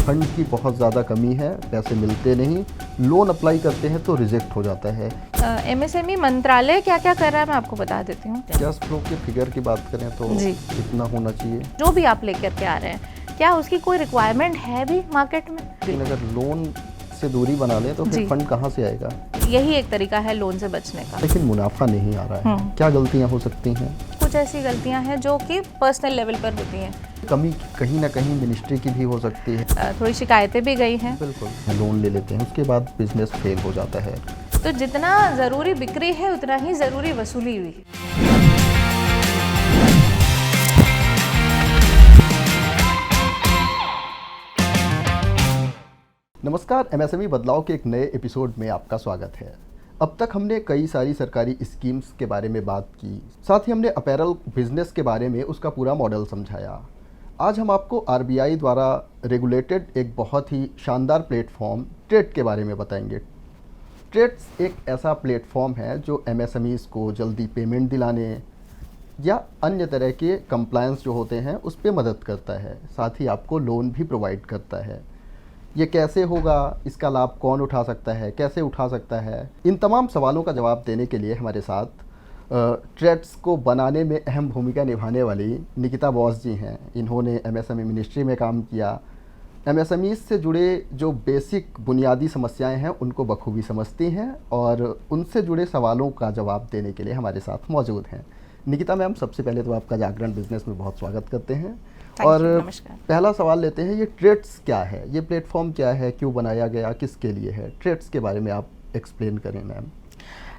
Fund की बहुत ज़्यादा कमी है, पैसे मिलते नहीं, लोन अप्लाई करते हैं तो रिजेक्ट हो जाता है। एमएसएमई मंत्रालय क्या क्या कर रहा है मैं आपको बता देती हूँ। कैश फ्लो के फिगर की बात करें तो जी। इतना होना चाहिए। जो भी आप लेकर के आ रहे हैं, क्या उसकी कोई रिक्वायरमेंट है भी मार्केट में? लेकिन अगर लोन से दूरी बना लें तो फिर जी। फंड कहाँ से आएगा? यही एक तरीका है लोन से बचने का। लेकिन मुनाफा नहीं आ रहा है, क्या गलतियाँ हो सकती हैं? कुछ ऐसी गलतियां हैं जो कि पर्सनल लेवल पर होती हैं। कमी कहीं ना कहीं मिनिस्ट्री की भी हो सकती है। थोड़ी शिकायतें भी गई हैं। बिल्कुल, लोन ले लेते हैं, उसके बाद बिजनेस फेल हो जाता है। तो जितना ज़रूरी बिक्री है उतना ही ज़रूरी वसूली भी। नमस्कार, एमएसएमई बदलाव के एक नए एपिसोड में आपका स्वागत है। अब तक हमने कई सारी सरकारी स्कीम्स के बारे में बात की, साथ ही हमने अपैरल बिजनेस के बारे में उसका पूरा मॉडल समझाया। आज हम आपको आरबीआई द्वारा रेगुलेटेड एक बहुत ही शानदार प्लेटफॉर्म ट्रेड के बारे में बताएंगे। ट्रेड्स एक ऐसा प्लेटफॉर्म है जो एमएसएमईज़ को जल्दी पेमेंट दिलाने या अन्य तरह के कंप्लायंस जो होते हैं उस पर मदद करता है, साथ ही आपको लोन भी प्रोवाइड करता है। ये कैसे होगा, इसका लाभ कौन उठा सकता है, कैसे उठा सकता है, इन तमाम सवालों का जवाब देने के लिए हमारे साथ ट्रेड्स को बनाने में अहम भूमिका निभाने वाली निकिता बॉस जी हैं। इन्होंने एमएसएमई मिनिस्ट्री में काम किया, एमएसएमई से जुड़े जो बेसिक बुनियादी समस्याएं हैं उनको बखूबी समझती हैं और उनसे जुड़े सवालों का जवाब देने के लिए हमारे साथ मौजूद हैं। निकिता मैम, सबसे पहले तो आपका जागरण बिजनेस में बहुत स्वागत करते हैं। और पहला सवाल लेते हैं, ये ट्रेड्स क्या है, ये प्लेटफॉर्म क्या है, क्यों बनाया गया, किसके लिए है? ट्रेड्स के बारे में आप एक्सप्लेन करें मैम।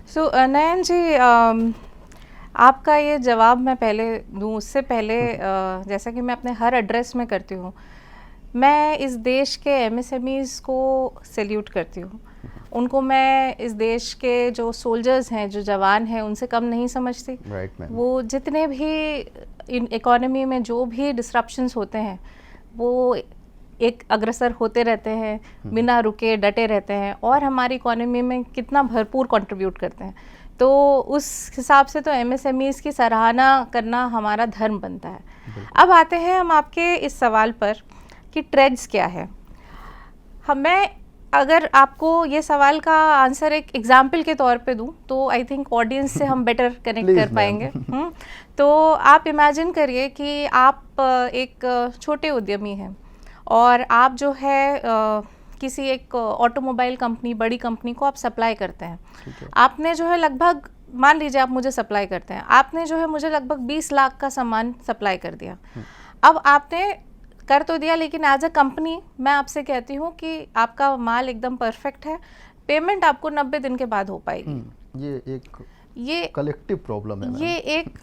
सो नयन जी, आपका ये जवाब मैं पहले दूँ उससे पहले जैसा कि मैं अपने हर एड्रेस में करती हूँ, मैं इस देश के एमएसएमईज़ को सैल्यूट करती हूँ। उनको मैं इस देश के जो सोल्जर्स हैं, जो जवान हैं, उनसे कम नहीं समझती। Right ma'am. वो जितने भी इन इकोनॉमी में जो भी डिस्ट्रप्शंस होते हैं वो एक अग्रसर होते रहते हैं, बिना रुके डटे रहते हैं और हमारी इकोनॉमी में कितना भरपूर कंट्रीब्यूट करते हैं। तो उस हिसाब से तो एमएसएमईज़ की सराहना करना हमारा धर्म बनता है। अब आते हैं हम आपके इस सवाल पर कि ट्रेड्स क्या है। मैं अगर आपको ये सवाल का आंसर एक एग्जाम्पल के तौर पे दूं तो आई थिंक ऑडियंस से हम बेटर कनेक्ट कर पाएंगे। तो आप इमेजिन करिए कि आप एक छोटे उद्यमी हैं और आप जो है किसी एक ऑटोमोबाइल कंपनी, बड़ी कंपनी को आप सप्लाई करते हैं। आपने जो है लगभग, मान लीजिए आप मुझे सप्लाई करते हैं, आपने जो है मुझे लगभग 20 लाख का सामान सप्लाई कर दिया। अब आपने कर तो दिया, लेकिन एज अ कंपनी मैं आपसे कहती हूँ कि आपका माल एकदम परफेक्ट है, पेमेंट आपको 90 दिन के बाद हो पाएगी। ये कलेक्टिव प्रॉब्लम है। ये एक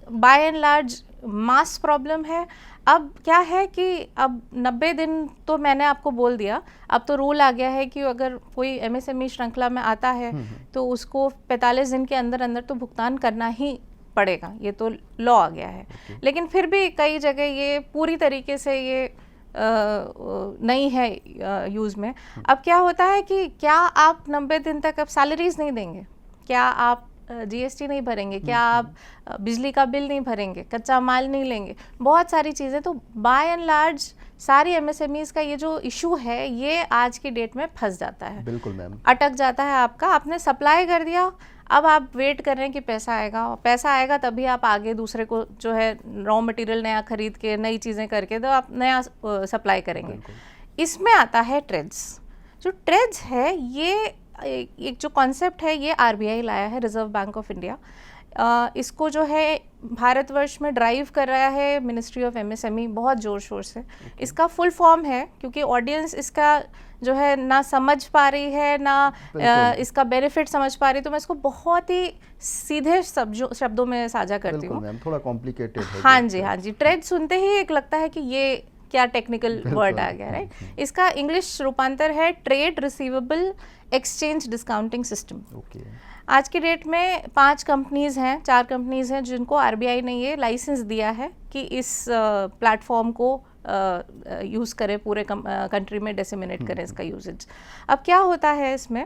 by and large mass problem है। अब क्या है कि अब 90 दिन तो मैंने आपको बोल दिया, अब तो रूल आ गया है कि अगर कोई एमएसएमई श्रृंखला में आता है तो उसको 45 दिन के अंदर अंदर तो भुगतान करना ही पड़ेगा, ये तो लॉ आ गया है। लेकिन फिर भी कई जगह ये पूरी तरीके से ये नहीं है यूज़ में। अब क्या होता है कि क्या आप 90 दिन तक अब सैलरीज नहीं देंगे, क्या आप जीएसटी नहीं भरेंगे, क्या आप बिजली का बिल नहीं भरेंगे, कच्चा माल नहीं लेंगे, बहुत सारी चीज़ें। तो बाय एंड लार्ज सारी एमएसएमईज़ का ये जो इशू है ये आज की डेट में फंस जाता है। बिल्कुल मैम। अटक जाता है आपका, आपने सप्लाई कर दिया, अब आप वेट कर रहे हैं कि पैसा आएगा, और पैसा आएगा तभी आप आगे दूसरे को जो है रॉ मटेरियल नया खरीद के, नई चीज़ें करके तो आप नया सप्लाई करेंगे। इसमें आता है ट्रेड्स। जो ट्रेड्स है ये एक जो कॉन्सेप्ट है ये आरबीआई लाया है, रिजर्व बैंक ऑफ इंडिया। इसको जो है भारतवर्ष में ड्राइव कर रहा है मिनिस्ट्री ऑफ एमएसएमई बहुत ज़ोर शोर से। इसका फुल फॉर्म है, क्योंकि ऑडियंस इसका जो है ना समझ पा रही है, ना इसका बेनिफिट समझ पा रही, तो मैं इसको बहुत ही सीधे शब्दों में साझा करती हूँ। थोड़ा कॉम्प्लिकेटेड है। हाँ जी, हाँ जी। ट्रेड सुनते ही एक लगता है कि ये क्या टेक्निकल वर्ड आ गया, राइट। इसका इंग्लिश रूपांतर है trade receivable exchange discounting system. आज की डेट में 4 कंपनीज हैं जिनको आरबीआई ने ये लाइसेंस दिया है कि इस प्लेटफॉर्म को यूज़ करें, पूरे कंट्री में डिसेमिनेट करें इसका यूजेज। अब क्या होता है इसमें,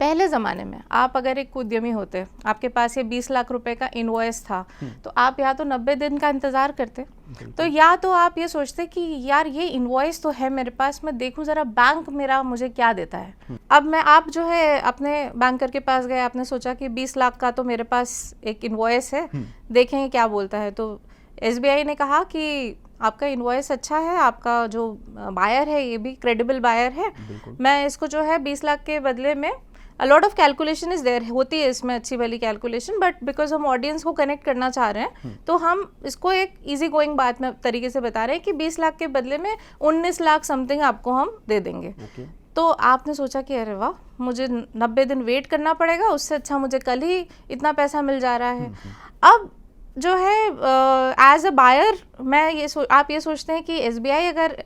पहले ज़माने में आप अगर एक उद्यमी होते, आपके पास ये 20 लाख रुपए का इनवॉइस था, तो आप या तो 90 दिन का इंतज़ार करते, तो या तो आप ये सोचते कि यार ये इनवॉइस तो है मेरे पास, मैं देखूं ज़रा बैंक मेरा मुझे क्या देता है। अब आप जो है अपने बैंकर के पास गए, आपने सोचा कि 20 लाख का तो मेरे पास एक इनवॉइस है, देखें क्या बोलता है। तो SBI ने कहा कि आपका इनवॉइस अच्छा है, आपका जो बायर है ये भी क्रेडिबल बायर है, मैं इसको जो है 20 लाख के बदले में a lot of calculation is there, होती है इसमें अच्छी वाली कैलकुलेशन, बट बिकॉज हम ऑडियंस को कनेक्ट करना चाह रहे हैं तो हम इसको एक इजी गोइंग बात में तरीके से बता रहे हैं कि 20 लाख के बदले में 19 लाख समथिंग आपको हम दे देंगे। तो आपने सोचा कि अरे वाह, मुझे 90 दिन वेट करना पड़ेगा, उससे अच्छा मुझे कल ही इतना पैसा मिल जा रहा है। अब जो है एज अ बायर मैं आप ये सोचते हैं कि SBI अगर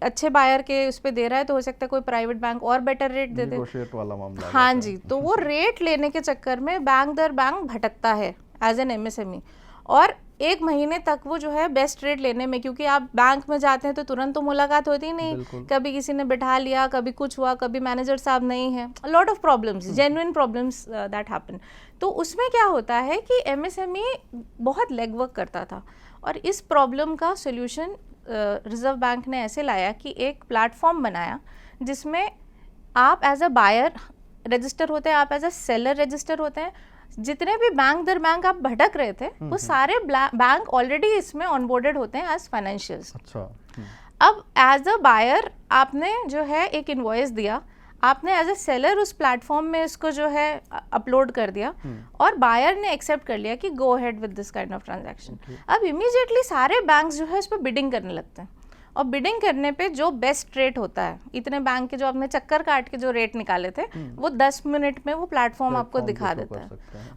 अच्छे बायर के उस पर दे रहा है तो हो सकता है कोई प्राइवेट बैंक और बेटर रेट दे दे, वाला मामला। हाँ जी, तो वो रेट लेने के चक्कर में बैंक दर बैंक भटकता है एज एन MSME, और 1 महीने तक वो जो है बेस्ट रेट लेने में, क्योंकि आप बैंक में जाते हैं तो तुरंत तो मुलाकात होती ही नहीं, कभी किसी ने बिठा लिया, कभी कुछ हुआ, कभी मैनेजर साहब नहीं है, lot of problems, genuine problems that happen. तो उसमें क्या होता है कि MSME बहुत लेग वर्क करता था, और इस प्रॉब्लम का सोल्यूशन रिजर्व बैंक ने ऐसे लाया कि एक प्लेटफॉर्म बनाया जिसमें आप एज अ बायर रजिस्टर होते हैं, आप एज अ सेलर रजिस्टर होते हैं, जितने भी बैंक दर बैंक आप भटक रहे थे वो सारे बैंक ऑलरेडी इसमें ऑनबोर्डेड होते हैं एज फाइनेंशियल्स। अच्छा। अब एज अ बायर आपने जो है एक इनवॉइस दिया, आपने एज अ सेलर उस प्लेटफॉर्म में इसको जो है अपलोड कर दिया, और बायर ने एक्सेप्ट कर लिया कि go ahead with this kind of transaction. अब इमीडिएटली सारे बैंक्स जो है इस पर बिडिंग करने लगते हैं, और बिडिंग करने पे जो बेस्ट रेट होता है, इतने बैंक के जो आपने चक्कर काट के जो रेट निकाले थे वो 10 मिनट में वो प्लेटफॉर्म आपको दिखा देता है,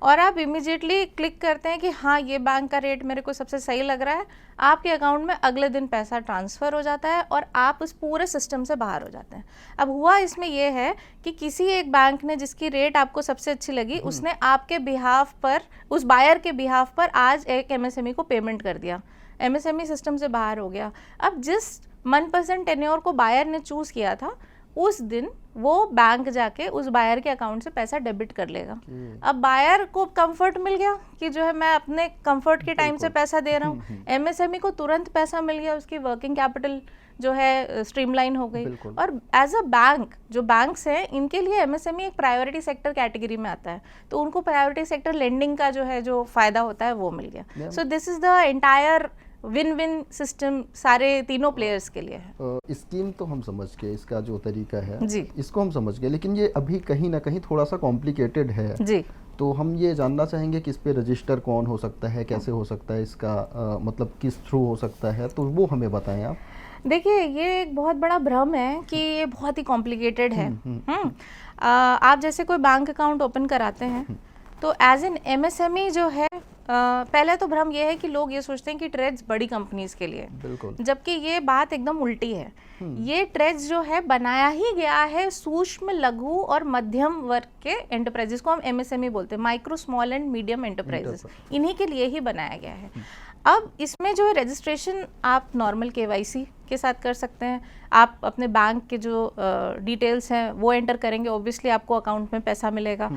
और आप इमीडिएटली क्लिक करते हैं कि हाँ ये बैंक का रेट मेरे को सबसे सही लग रहा है, आपके अकाउंट में अगले दिन पैसा ट्रांसफ़र हो जाता है और आप उस पूरे सिस्टम से बाहर हो जाते हैं। अब हुआ इसमें यह है कि किसी एक बैंक ने जिसकी रेट आपको सबसे अच्छी लगी, उसने आपके बिहाफ पर, उस बायर के बिहाफ पर आज एक MSME को पेमेंट कर दिया, MSME सिस्टम से बाहर हो गया। अब जिस 1% टेन्योर को बायर ने चूज किया था, उस दिन वो बैंक जाके उस बायर के अकाउंट से पैसा डेबिट कर लेगा। अब बायर को कंफर्ट मिल गया कि जो है मैं अपने कंफर्ट के टाइम से पैसा दे रहा हूँ, MSME को तुरंत पैसा मिल गया, उसकी वर्किंग कैपिटल जो है स्ट्रीमलाइन हो गई। और एज अ बैंक, जो बैंक्स हैं इनके लिए MSME एक प्रायोरिटी सेक्टर कैटेगरी में आता है, तो उनको प्रायोरिटी सेक्टर लेंडिंग का जो है जो फायदा होता है वो मिल गया। So this is the entire win win system सारे तीनों प्लेयर्स के लिए है। स्कीम तो हम समझ गए, इसका जो तरीका है जी, इसको हम समझ गए, लेकिन ये अभी कहीं ना कहीं थोड़ा सा कॉम्प्लिकेटेड है जी। तो हम ये जानना चाहेंगे कि इस पे रजिस्टर कौन हो सकता है, कैसे हो सकता है, इसका मतलब किस थ्रू हो सकता है, तो वो हमें बताएं आप। देखिए, ये एक बहुत बड़ा भ्रम है कि ये बहुत ही कॉम्प्लिकेटेड है। आप जैसे कोई बैंक अकाउंट ओपन कराते हैं तो एज एन MSME जो है, पहले तो भ्रम ये है कि लोग ये सोचते हैं कि ट्रेड्स बड़ी कंपनीज के लिए, जबकि ये बात एकदम उल्टी है। ये ट्रेड्स जो है बनाया ही गया है सूक्ष्म, लघु और मध्यम वर्ग के एंटरप्राइजेस को हम MSME बोलते हैं, micro small and medium enterprises, इन्हीं के लिए ही बनाया गया है। अब इसमें जो है रजिस्ट्रेशन आप नॉर्मल KYC के साथ कर सकते हैं, आप अपने बैंक के जो डिटेल्स हैं वो एंटर करेंगे, ऑब्वियसली आपको अकाउंट में पैसा मिलेगा।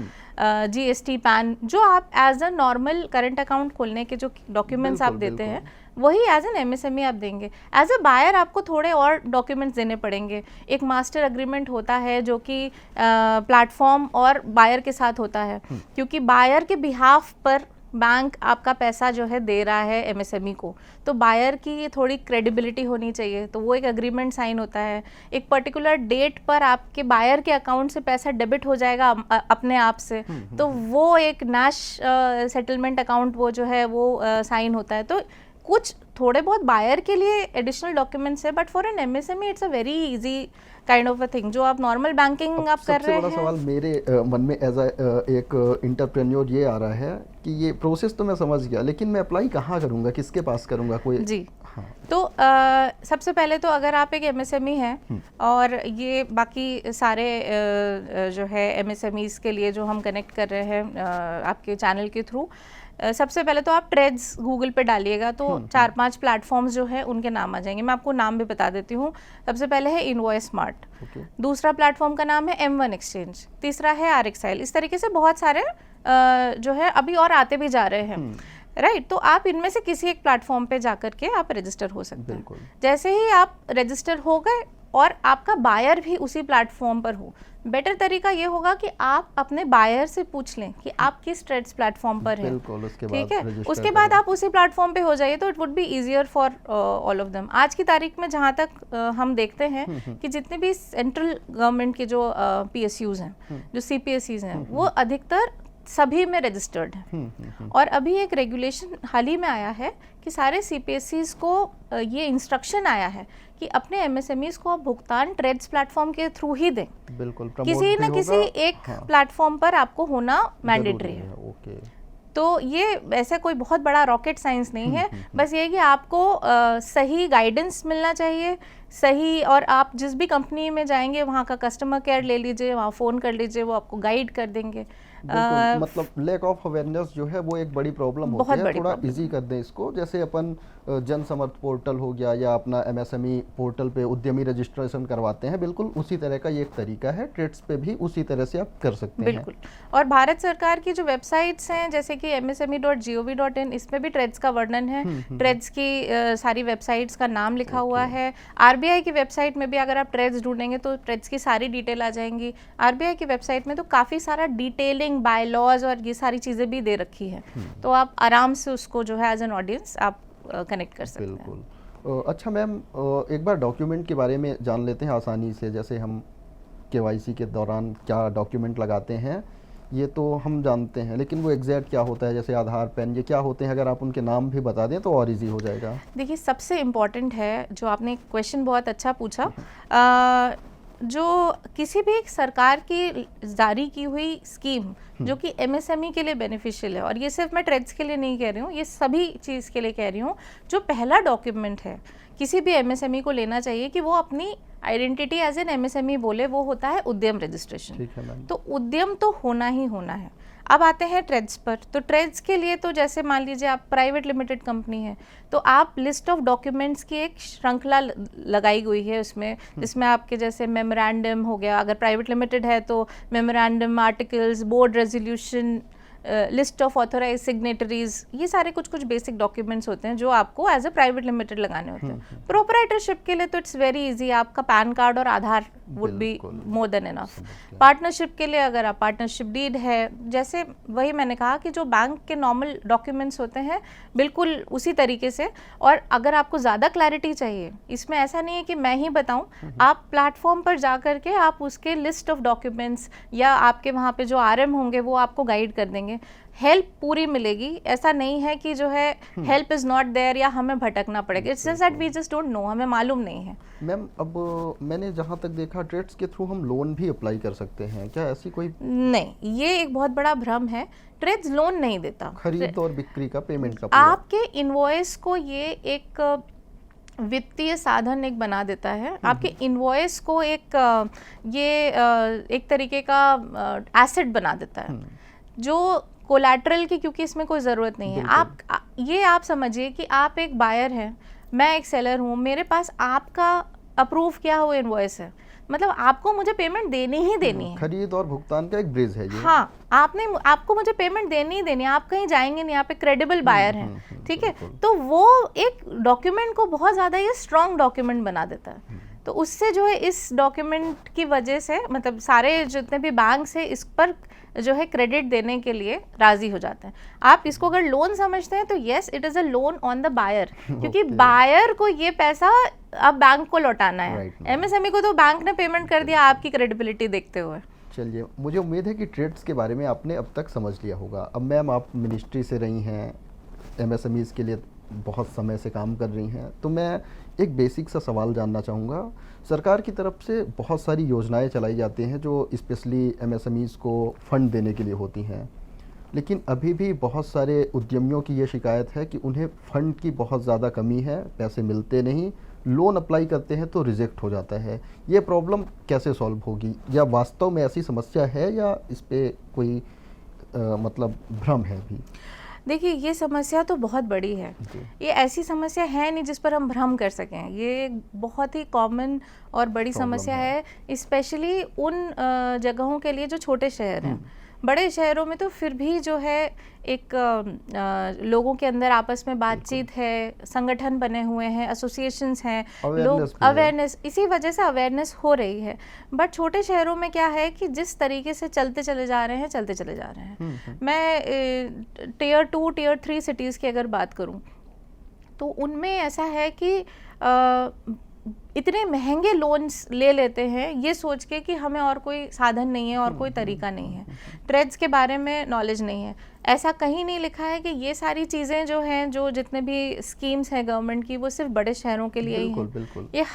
GST, पैन, जो आप as a normal current account खोलने के जो डॉक्यूमेंट्स आप देते हैं वही एज एन MSME आप देंगे। एज अ बायर आपको थोड़े और डॉक्यूमेंट्स देने पड़ेंगे। एक मास्टर एग्रीमेंट होता है जो कि प्लेटफॉर्म और बायर के साथ होता है, क्योंकि बायर के बिहाफ पर बैंक आपका पैसा जो है दे रहा है MSME को, तो बायर की थोड़ी क्रेडिबिलिटी होनी चाहिए, तो वो एक एग्रीमेंट साइन होता है। एक पर्टिकुलर डेट पर आपके बायर के अकाउंट से पैसा डेबिट हो जाएगा अपने आप से, तो वो एक नैश सेटलमेंट अकाउंट वो जो है वो साइन होता है। तो कुछ थोड़े बहुत बायर के लिए एडिशनल डॉक्यूमेंट्स है, but for an MSME it's a very easy kind of a thing, जो आप नॉर्मल बैंकिंग आप कर रहे हैं। सबसे बड़ा सवाल मेरे मन में एज एक इंटरप्रेन्योर ये आ रहा है कि ये प्रोसेस तो मैं समझ गया, लेकिन मैं अप्लाई कहाँ करूँगा, किसके पास करूँगा कोई? जी, हाँ। तो सबसे पहले तो अगर आप एक MSME हैं और ये बाकी सारे जो है MSMEs के लिए जो हम कनेक्ट कर रहे हैं आपके चैनल के थ्रू, सबसे पहले तो आप ट्रेड्स गूगल पे डालिएगा तो 4-5 प्लेटफॉर्म्स जो है उनके नाम आ जाएंगे। मैं आपको नाम भी बता देती हूँ। सबसे पहले है इनवॉइस स्मार्ट, दूसरा प्लेटफॉर्म का नाम है M1 एक्सचेंज, तीसरा है RXIL। इस तरीके से बहुत सारे जो है अभी और आते भी जा रहे हैं, राइट। तो आप इनमें से किसी एक प्लेटफॉर्म पे जाकर के आप रजिस्टर हो सकते हैं। जैसे ही आप रजिस्टर हो गए और आपका बायर भी उसी प्लेटफॉर्म पर हो, बेटर तरीका ये होगा कि आप अपने बायर से पूछ लें कि आप किस ट्रेड्स प्लेटफॉर्म पर हैं, ठीक है। उसके बाद आप उसी प्लेटफॉर्म पे हो जाइए तो it would be easier for all of them. आज की तारीख में जहाँ तक हम देखते हैं कि जितने भी सेंट्रल गवर्नमेंट के जो PSUs हैं, जो CPSEs हैं, वो अधिकतर सभी में रजिस्टर्ड है। और अभी एक रेगुलेशन हाल ही में आया है कि सारे CPSEs को ये इंस्ट्रक्शन आया है कि अपने MSMEs को आप भुगतान ट्रेड्स प्लेटफॉर्म के थ्रू ही दें। बिल्कुल, किसी न किसी एक प्लेटफॉर्म पर आपको होना मैंडेटरी है। ओके। तो ये ऐसा कोई बहुत बड़ा रॉकेट साइंस नहीं है, बस ये कि आपको सही गाइडेंस मिलना चाहिए, सही। और आप जिस भी कंपनी में जाएंगे वहाँ का कस्टमर केयर ले लीजिए, वहाँ फ़ोन कर लीजिए, वो आपको गाइड कर देंगे। मतलब लेक ऑफ अवेयरनेस जो है वो एक बड़ी प्रॉब्लम होती है। थोड़ा इजी कर दें इसको, जैसे अपन जन समर्थ पोर्टल हो गया या अपना MSME पोर्टल पे उद्यमी रजिस्ट्रेशन करवाते हैं, बिल्कुल उसी तरह का ये एक तरीका है। ट्रेड्स पे भी उसी तरह से आप कर सकते हैं। बिल्कुल। और भारत सरकार की जो वेबसाइट्स हैं जैसे कि msme.gov.in, इसमें भी ट्रेड्स का वर्णन है। ट्रेड्स की सारी वेबसाइट्स का नाम लिखा हुआ है। RBI की वेबसाइट में भी अगर आप ट्रेड्स ढूंढेंगे तो ट्रेड्स की सारी डिटेल आ जाएंगी। RBI की वेबसाइट में तो काफ़ी सारा डिटेलिंग, बायलॉज और ये सारी चीज़ें भी दे रखी है, तो आप आराम से उसको जो है एज एन ऑडियंस आप कनेक्ट कर सकते हैं। बिल्कुल। अच्छा मैम, एक बार डॉक्यूमेंट के बारे में जान लेते हैं आसानी से। जैसे हम KYC के दौरान क्या डॉक्यूमेंट लगाते हैं ये तो हम जानते हैं, लेकिन वो एग्जैक्ट क्या होता है, जैसे आधार, पैन, ये क्या होते हैं? अगर आप उनके नाम भी बता दें तो और इजी हो जाएगा। देखिए, सबसे इम्पॉर्टेंट है, जो आपने क्वेश्चन बहुत अच्छा पूछा, जो किसी भी एक सरकार की जारी की हुई स्कीम जो कि MSME के लिए बेनिफिशियल है, और ये सिर्फ मैं ट्रेड्स के लिए नहीं कह रही हूँ, ये सभी चीज़ के लिए कह रही हूँ, जो पहला डॉक्यूमेंट है किसी भी MSME को लेना चाहिए कि वो अपनी आइडेंटिटी एज एन MSME बोले, वो होता है उद्यम रजिस्ट्रेशन। तो उद्यम तो होना ही होना है। अब आते हैं ट्रेड्स पर। तो ट्रेड्स के लिए तो जैसे मान लीजिए आप प्राइवेट लिमिटेड कंपनी है, तो आप लिस्ट ऑफ डॉक्यूमेंट्स की एक श्रृंखला लगाई हुई है उसमें, जिसमें आपके जैसे मेमोरेंडम हो गया, अगर प्राइवेट लिमिटेड है तो memorandum, articles, board resolution, list of authorise signatories, ये सारे कुछ कुछ बेसिक डॉक्यूमेंट्स होते हैं जो आपको एज ए प्राइवेट लिमिटेड लगाने होते हैं। प्रोपराइटरशिप के लिए तो इट्स वेरी इजी, आपका पैन कार्ड और Aadhaar would be more than enough. Partnership के लिए अगर आप पार्टनरशिप डीड है, जैसे वही मैंने कहा कि जो बैंक के नॉर्मल डॉक्यूमेंट्स होते हैं बिल्कुल उसी तरीके से। और अगर आपको ज़्यादा क्लैरिटी चाहिए, इसमें ऐसा नहीं है कि मैं ही बताऊं, आप प्लेटफॉर्म पर जा करके आप उसके लिस्ट ऑफ डॉक्यूमेंट्स या आपके वहाँ पे जो RM होंगे वो आपको गाइड कर देंगे। हेल्प पूरी मिलेगी, ऐसा नहीं है कि जो है हेल्प इज नॉट देयर या हमें भटकना पड़ेगा। It's just that we just don't know, हमें मालूम नहीं है। मैम, अब मैंने जहाँ तक देखा ट्रेड्स के थ्रू हम लोन भी अप्लाई कर सकते हैं, क्या ऐसी कोई? नहीं, ये एक बहुत बड़ा भ्रम है। ट्रेड्स लोन नहीं देता, खरीद और बिक्री का, पेमेंट का। आपके इनवॉइस को ये एक वित्तीय साधन एक बना देता है, आपके इनवॉइस को एक एक तरीके का एसेट बना देता है, जो कोलैटरल की, क्योंकि इसमें कोई ज़रूरत नहीं है। आप समझिए कि आप एक बायर हैं, मैं एक सेलर हूँ, मेरे पास आपका अप्रूव किया हुआ इनवॉइस है, मतलब आपको मुझे पेमेंट देनी ही देनी है। खरीद और भुगतान का एक ब्रिज है ये। हाँ, आपको मुझे पेमेंट देनी ही देनी है, आप कहीं जाएंगे नहीं, आप एक क्रेडिबल बायर हैं, ठीक है। तो वो एक डॉक्यूमेंट को बहुत ज़्यादा ये स्ट्रॉन्ग डॉक्यूमेंट बना देता है। तो उससे जो है इस डॉक्यूमेंट की वजह से मतलब सारे जितने भी बैंक्स हैं इस पर जो है क्रेडिट देने के लिए राजी हो जाते हैं। आप इसको अगर लोन समझते हैं तो yes, it is a loan on the buyer, क्योंकि बायर को ये पैसा अब बैंक को लौटाना है। MSME को तो बैंक ने पेमेंट कर दिया आपकी क्रेडिबिलिटी देखते हुए। चलिए, मुझे उम्मीद है कि ट्रेड्स के बारे में आपने अब तक समझ लिया होगा। अब मैम, आप मिनिस्ट्री से रही हैं, MSMEs के लिए बहुत समय से काम कर रही हैं, तो मैं एक बेसिक सा सवाल जानना चाहूँगा। सरकार की तरफ से बहुत सारी योजनाएं चलाई जाती हैं जो स्पेशली MSMEs को फंड देने के लिए होती हैं, लेकिन अभी भी बहुत सारे उद्यमियों की ये शिकायत है कि उन्हें फंड की बहुत ज़्यादा कमी है, पैसे मिलते नहीं, लोन अप्लाई करते हैं तो रिजेक्ट हो जाता है। ये प्रॉब्लम कैसे सॉल्व होगी, या वास्तव में ऐसी समस्या है या इस पर कोई मतलब भ्रम है भी? देखिए, ये समस्या तो बहुत बड़ी है। जी। ये ऐसी समस्या है नहीं जिस पर हम भ्रम कर सकें। ये एक बहुत ही कॉमन और बड़ी प्रॉब्लम समस्या है। है, स्पेशली उन जगहों के लिए जो छोटे शहर हैं। बड़े शहरों में तो फिर भी जो है एक लोगों के अंदर आपस में बातचीत है, संगठन बने हुए हैं, एसोसिएशंस हैं, लोग Awareness भी है। अवेयरनेस, इसी वजह से अवेयरनेस हो रही है। बट छोटे शहरों में क्या है कि जिस तरीके से चलते चले जा रहे हैं, मैं टियर 2 टियर 3 सिटीज़ की अगर बात करूं तो उनमें ऐसा है कि इतने महंगे लोन्स ले लेते हैं ये सोच के कि हमें और कोई साधन नहीं है और कोई तरीका नहीं है, ट्रेड्स के बारे में नॉलेज नहीं है। ऐसा कहीं नहीं लिखा है कि ये सारी चीज़ें जो हैं, जो जितने भी स्कीम्स हैं गवर्नमेंट की, वो सिर्फ बड़े शहरों के लिए ही हैं। बिल्कुल। ये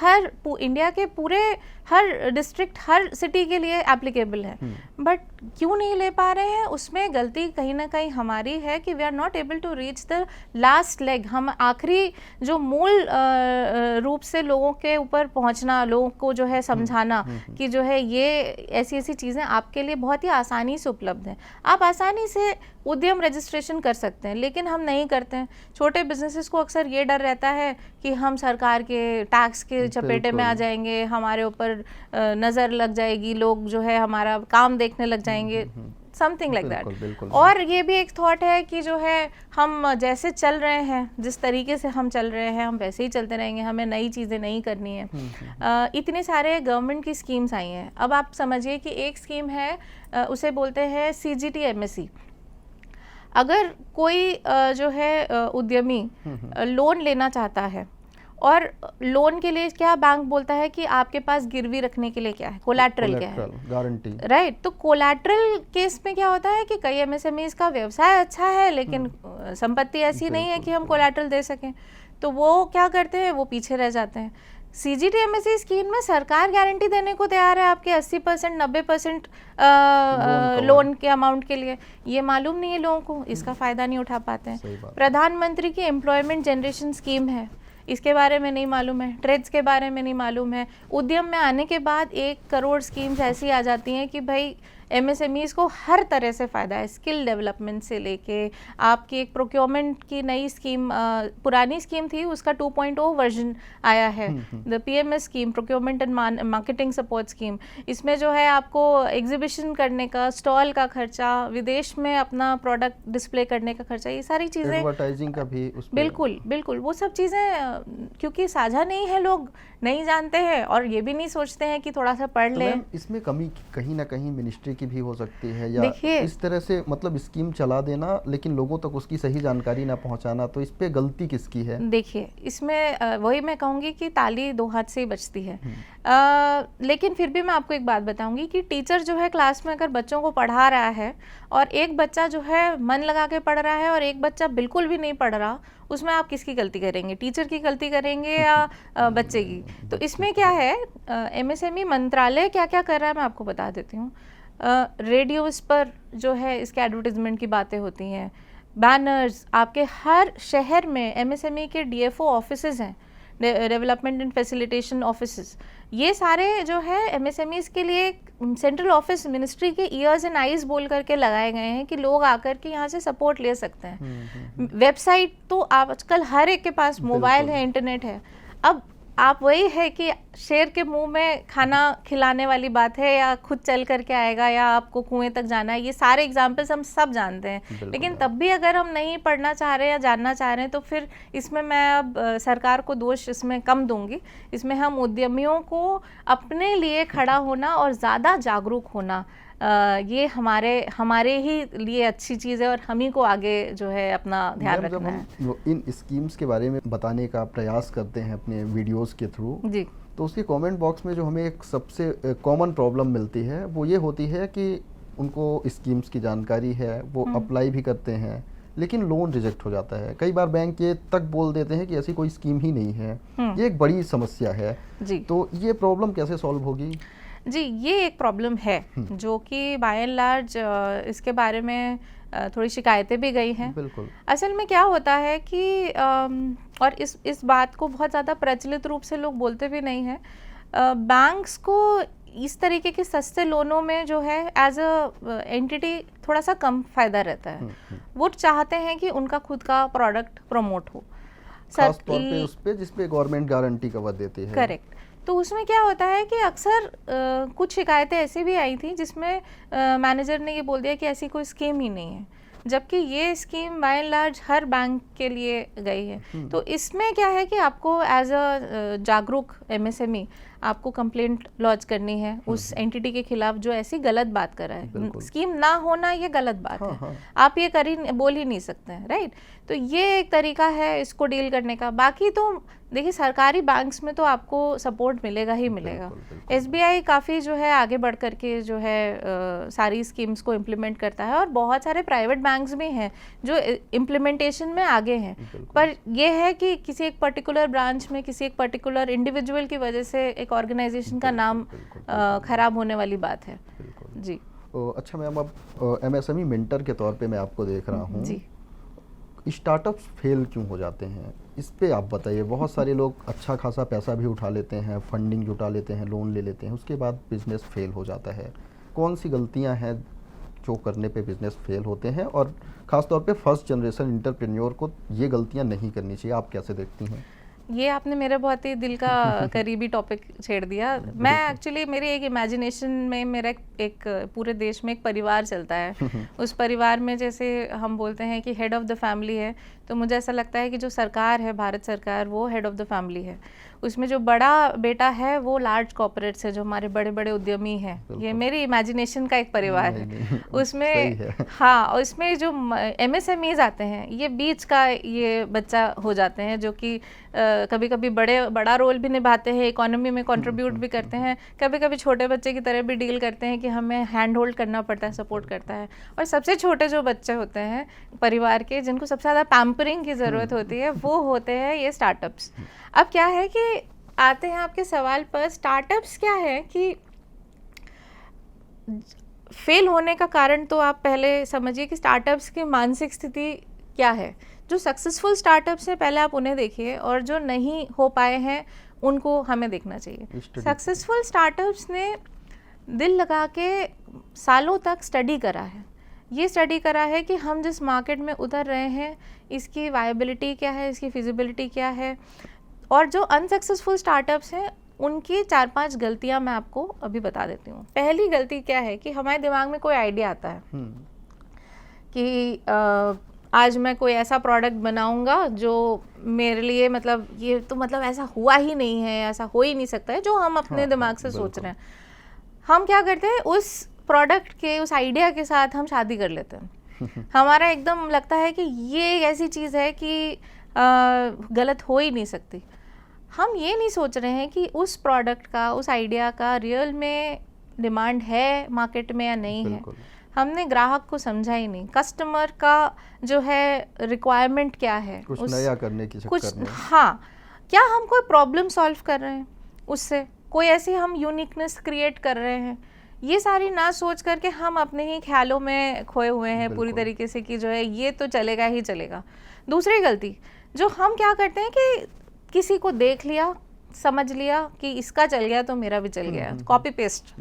इंडिया के पूरे हर डिस्ट्रिक्ट, हर सिटी के लिए एप्लीकेबल है। बट क्यों नहीं ले पा रहे हैं, उसमें गलती कहीं ना कहीं हमारी है कि we are not able to reach the last leg. हम आखिरी जो मूल रूप से लोगों के ऊपर पहुंचना, लोगों को जो है समझाना कि जो है ये ऐसी ऐसी चीज़ें आपके लिए बहुत ही आसानी से उपलब्ध हैं। आप आसानी से उद्यम रजिस्ट्रेशन कर सकते हैं, लेकिन हम नहीं करते हैं। छोटे बिजनेसेस को अक्सर ये डर रहता है कि हम सरकार के टैक्स के चपेटे में आ जाएंगे, हमारे ऊपर नज़र लग जाएगी, लोग जो है हमारा काम देखने लग जाएंगे, समथिंग लाइक दैट। और ये भी एक थॉट है कि जो है हम जैसे चल रहे हैं, जिस तरीके से हम चल रहे हैं, हम वैसे ही चलते रहेंगे, हमें नई चीज़ें नहीं करनी है। इतने सारे गवर्नमेंट की स्कीम्स आई हैं। अब आप समझिए कि एक स्कीम है, उसे बोलते हैं CGT MSE। अगर कोई जो है उद्यमी लोन लेना चाहता है, और लोन के लिए क्या बैंक बोलता है कि आपके पास गिरवी रखने के लिए क्या है, कोलैटरल क्या है, गारंटी, राइट। तो कोलैटरल केस में क्या होता है कि कई MSMEs का व्यवसाय अच्छा है, लेकिन संपत्ति ऐसी नहीं है कि हम कोलैटरल दे सकें, तो वो क्या करते हैं, वो पीछे रह जाते हैं। CGT MSE स्कीम में सरकार गारंटी देने को तैयार है आपके 80% 90% लोन के अमाउंट के लिए। ये मालूम नहीं है लोगों को, इसका फ़ायदा नहीं उठा पाते हैं। प्रधानमंत्री की एम्प्लॉयमेंट जनरेशन स्कीम है, इसके बारे में नहीं मालूम है। ट्रेड्स के बारे में नहीं मालूम है। उद्यम में आने के बाद 1 करोड़ स्कीम्स ऐसी आ जाती हैं कि भाई MSMEs को हर तरह से फ़ायदा है, स्किल डेवलपमेंट से लेके आपकी एक प्रोक्योरमेंट की नई स्कीम, पुरानी स्कीम थी उसका 2.0 वर्जन आया है, the PMS scheme, procurement and marketing support scheme. इसमें जो है आपको एग्जीबिशन करने का, स्टॉल का खर्चा, विदेश में अपना प्रोडक्ट डिस्प्ले करने का खर्चा, ये सारी चीज़ें, एडवर्टाइजिंग का भी उसमें, बिल्कुल वो सब चीज़ें क्योंकि साझा नहीं है, लोग नहीं जानते हैं और ये भी नहीं सोचते हैं कि थोड़ा सा पढ़ लें। इसमें कमी कहीं ना कहीं मिनिस्ट्री की भी हो सकती है, या इस तरह से मतलब स्कीम चला देना लेकिन लोगों तक उसकी सही जानकारी ना पहुंचाना, तो इस पे गलती किसकी है? देखिए, इसमें वही मैं कहूँगी कि ताली 2 हाथ से ही बजती है। लेकिन फिर भी मैं आपको एक बात बताऊंगी कि टीचर जो है क्लास में अगर बच्चों को पढ़ा रहा है और एक बच्चा जो है मन लगा के पढ़ रहा है और एक बच्चा बिल्कुल भी नहीं पढ़ रहा, उसमें आप किसकी गलती करेंगे, टीचर की गलती करेंगे या बच्चे की? तो इसमें क्या है, MSME मंत्रालय क्या क्या कर रहा है मैं आपको बता देती हूँ। रेडियोस पर जो है इसके एडवर्टीजमेंट की बातें होती हैं, बैनर्स, आपके हर शहर में MSME के DFO ऑफिसेज हैं, डेवलपमेंट एंड फैसिलिटेशन ऑफिसेज। ये सारे जो है MSMEs के लिए सेंट्रल ऑफिस मिनिस्ट्री के ईयर्स एंड आईज बोल करके लगाए गए हैं कि लोग आकर के यहाँ से सपोर्ट ले सकते हैं। वेबसाइट तो आजकल हर एक के पास मोबाइल है, इंटरनेट है। अब आप वही है कि शेर के मुंह में खाना खिलाने वाली बात है, या खुद चल करके आएगा, या आपको कुएं तक जाना है, ये सारे एग्जाम्पल्स हम सब जानते हैं। लेकिन तब भी अगर हम नहीं पढ़ना चाह रहे या जानना चाह रहे हैं, तो फिर इसमें मैं अब सरकार को दोष इसमें कम दूंगी। इसमें हम उद्यमियों को अपने लिए खड़ा होना और ज़्यादा जागरूक होना, ये हमारे ही लिए अच्छी चीज़ है और हम ही को आगे जो है अपना ध्यान रखना है। जब हम इन स्कीम्स के बारे में बताने का प्रयास करते हैं अपने वीडियोस के थ्रू जी, तो उसके कमेंट बॉक्स में जो हमें एक सबसे कॉमन प्रॉब्लम मिलती है वो ये होती है कि उनको स्कीम्स की जानकारी है, वो अप्लाई भी करते हैं, लेकिन लोन रिजेक्ट हो जाता है। कई बार बैंक ये तक बोल देते हैं कि ऐसी कोई स्कीम ही नहीं है। ये एक बड़ी समस्या है जी। तो ये प्रॉब्लम कैसे सॉल्व होगी? जी, ये एक प्रॉब्लम है जो कि बाय एंड लार्ज इसके बारे में थोड़ी शिकायतें भी गई हैं। बिल्कुल। असल में क्या होता है कि और इस बात को बहुत ज़्यादा प्रचलित रूप से लोग बोलते भी नहीं हैं, बैंक्स को इस तरीके के सस्ते लोनों में जो है एज अ एंटिटी थोड़ा सा कम फायदा रहता है। वो चाहते हैं कि उनका खुद का प्रोडक्ट प्रमोट हो, खास तौर पे उस पे जिसपे गवर्नमेंट गारंटी कवर देती है। करेक्ट। तो उसमें क्या होता है कि अक्सर कुछ शिकायतें ऐसी भी आई थी जिसमें मैनेजर ने ये बोल दिया कि ऐसी कोई स्कीम ही नहीं है, जबकि ये scheme bye and large her bank के लिए गई है। तो इसमें क्या है कि आपको एज अ जागरूक एमएसएमई आपको कंप्लेंट लॉन्च करनी है उस एंटिटी के खिलाफ जो ऐसी गलत बात कर रहा है। स्कीम ना होना ये गलत बात है, आप ये बोल ही नहीं सकते हैं, राइट। तो ये एक तरीका है इसको डील करने का। बाकी तो देखिए सरकारी बैंक्स में तो आपको सपोर्ट मिलेगा ही मिलेगा। एसबीआई काफ़ी जो है आगे बढ़ करके जो है सारी स्कीम्स को इम्प्लीमेंट करता है, और बहुत सारे प्राइवेट बैंक्स भी हैं जो इम्प्लीमेंटेशन में आगे हैं। पर यह है कि किसी एक पर्टिकुलर ब्रांच में किसी एक पर्टिकुलर इंडिविजुअल की वजह से एक ऑर्गेनाइजेशन का नाम खराब होने वाली बात है। जी अच्छा मैम, अब एमएसएमई मेंटर के तौर पे मैं आपको देख रहा हूँ जी। स्टार्टअप्स फेल क्यों हो जाते हैं, इस पे आप बताइए। बहुत सारे लोग अच्छा खासा पैसा भी उठा लेते हैं, फंडिंग जुटा लेते हैं, लोन ले लेते हैं, उसके बाद बिजनेस फेल हो जाता है। कौन सी गलतियां हैं जो करने पे बिजनेस फेल होते हैं, और ख़ास तौर पे फर्स्ट जनरेशन एंटरप्रेन्योर को ये गलतियां नहीं करनी चाहिए, आप कैसे देखती हैं? ये आपने मेरे बहुत ही दिल का करीबी टॉपिक छेड़ दिया। मैं एक्चुअली मेरी एक इमेजिनेशन में मेरा एक पूरे देश में एक परिवार चलता है। उस परिवार में जैसे हम बोलते हैं कि हेड ऑफ द फैमिली है, तो मुझे ऐसा लगता है कि जो सरकार है, भारत सरकार, वो हेड ऑफ द फैमिली है। उसमें जो बड़ा बेटा है वो लार्ज कॉर्पोरेट्स है, जो हमारे बड़े बड़े उद्यमी हैं। ये मेरी इमेजिनेशन का एक परिवार है। उसमें हाँ, और इसमें जो एमएसएमईज आते हैं ये बीच का ये बच्चा हो जाते हैं, जो कि कभी कभी बड़ा रोल भी निभाते हैं, इकोनॉमी में कंट्रीब्यूट भी करते हैं, कभी कभी छोटे बच्चे की तरह भी डील करते हैं कि हमें हैंड होल्ड करना पड़ता है, सपोर्ट करता है। और सबसे छोटे जो बच्चे होते हैं परिवार के, जिनको सबसे ज़्यादा पैम्परिंग की ज़रूरत होती है, वो होते हैं ये स्टार्टअप्स। अब क्या है कि आते हैं आपके सवाल पर, स्टार्टअप्स क्या है कि फेल होने का कारण तो आप पहले समझिए कि स्टार्टअप्स की मानसिक स्थिति क्या है। जो सक्सेसफुल स्टार्टअप्स हैं पहले आप उन्हें देखिए, और जो नहीं हो पाए हैं उनको हमें देखना चाहिए। सक्सेसफुल स्टार्टअप्स ने दिल लगा के सालों तक स्टडी करा है। ये स्टडी करा है कि हम जिस मार्केट में उतर रहे हैं इसकी वायबिलिटी क्या है, इसकी फिजिबिलिटी क्या है। और जो अनसक्सेसफुल स्टार्टअप्स हैं उनकी 4-5 गलतियां मैं आपको अभी बता देती हूँ। पहली गलती क्या है कि हमारे दिमाग में कोई आइडिया आता है कि आज मैं कोई ऐसा प्रोडक्ट बनाऊंगा जो मेरे लिए मतलब ये तो मतलब ऐसा हुआ ही नहीं है, ऐसा हो ही नहीं सकता है, जो हम अपने दिमाग से सोच रहे हैं। हम क्या करते हैं, उस प्रोडक्ट के उस आइडिया के साथ हम शादी कर लेते हैं। हमारा एकदम लगता है कि ये ऐसी चीज़ है कि गलत हो ही नहीं सकती। हम ये नहीं सोच रहे हैं कि उस प्रोडक्ट का, उस आइडिया का रियल में डिमांड है मार्केट में या नहीं है। हमने ग्राहक को समझा ही नहीं, कस्टमर का जो है रिक्वायरमेंट क्या है, कुछ नया करने की चक्कर में। हाँ, क्या हम कोई प्रॉब्लम सॉल्व कर रहे हैं उससे, कोई ऐसी हम यूनिकनेस क्रिएट कर रहे हैं, ये सारी ना सोच करके हम अपने ही ख्यालों में खोए हुए हैं पूरी तरीके से कि जो है ये तो चलेगा ही चलेगा। दूसरी गलती जो हम क्या करते हैं कि किसी को देख लिया, समझ लिया कि इसका चल गया तो मेरा भी चल गया, कॉपी पेस्ट।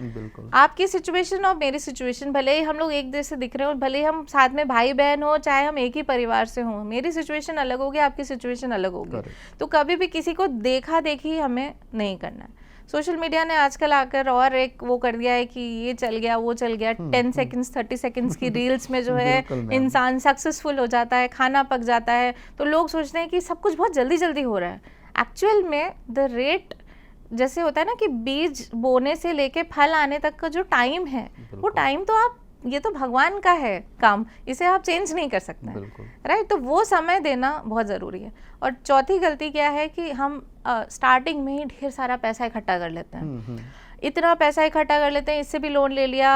आपकी सिचुएशन और मेरी सिचुएशन, भले ही हम लोग एक जैसे दिख रहे हो, भले ही हम साथ में भाई बहन हो, चाहे हम एक ही परिवार से हों, मेरी सिचुएशन अलग होगी, आपकी सिचुएशन अलग होगी। तो कभी भी किसी को देखा देखी हमें नहीं करना है। सोशल मीडिया ने आजकल आकर और एक वो कर दिया है कि ये चल गया वो चल गया, 10 सेकंड्स 30 सेकंड्स की रील्स में जो है इंसान सक्सेसफुल हो जाता है, खाना पक जाता है। तो लोग सोचते हैं कि सब कुछ बहुत जल्दी जल्दी हो रहा है। एक्चुअल में द रेट जैसे होता है ना कि बीज बोने से लेके फल आने तक का जो टाइम है, वो टाइम तो आप, ये तो भगवान का है काम, इसे आप चेंज नहीं कर सकते हैं, राइट। तो वो समय देना बहुत ज़रूरी है। और चौथी गलती क्या है कि हम स्टार्टिंग में ही ढेर सारा पैसा इकट्ठा कर लेते हैं। इतना पैसा इकट्ठा कर लेते हैं, इससे भी लोन ले लिया,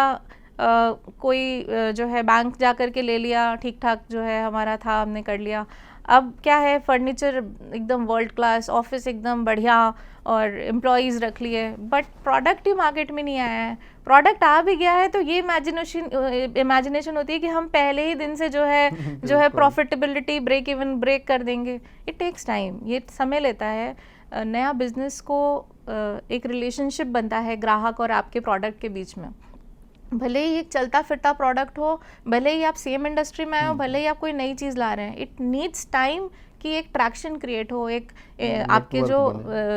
कोई जो है बैंक जा कर के ले लिया, ठीक ठाक जो है हमारा था हमने कर लिया। अब क्या है, फर्नीचर एकदम वर्ल्ड क्लास, ऑफिस एकदम बढ़िया, और एम्प्लॉयज़ रख लिए, बट प्रोडक्ट ही मार्केट में नहीं आया है। प्रोडक्ट आ भी गया है तो ये इमेजिनेशन होती है कि हम पहले ही दिन से जो है प्रॉफिटेबिलिटी ब्रेक इवन ब्रेक कर देंगे। इट टेक्स टाइम, ये समय लेता है। नया बिजनेस को एक रिलेशनशिप बनता है ग्राहक और आपके प्रोडक्ट के बीच में। भले ही एक चलता फिरता प्रोडक्ट हो, भले ही आप सेम इंडस्ट्री में आए हो, भले ही आप कोई नई चीज़ ला रहे हैं, इट नीड्स टाइम कि एक ट्रैक्शन क्रिएट हो, एक आपके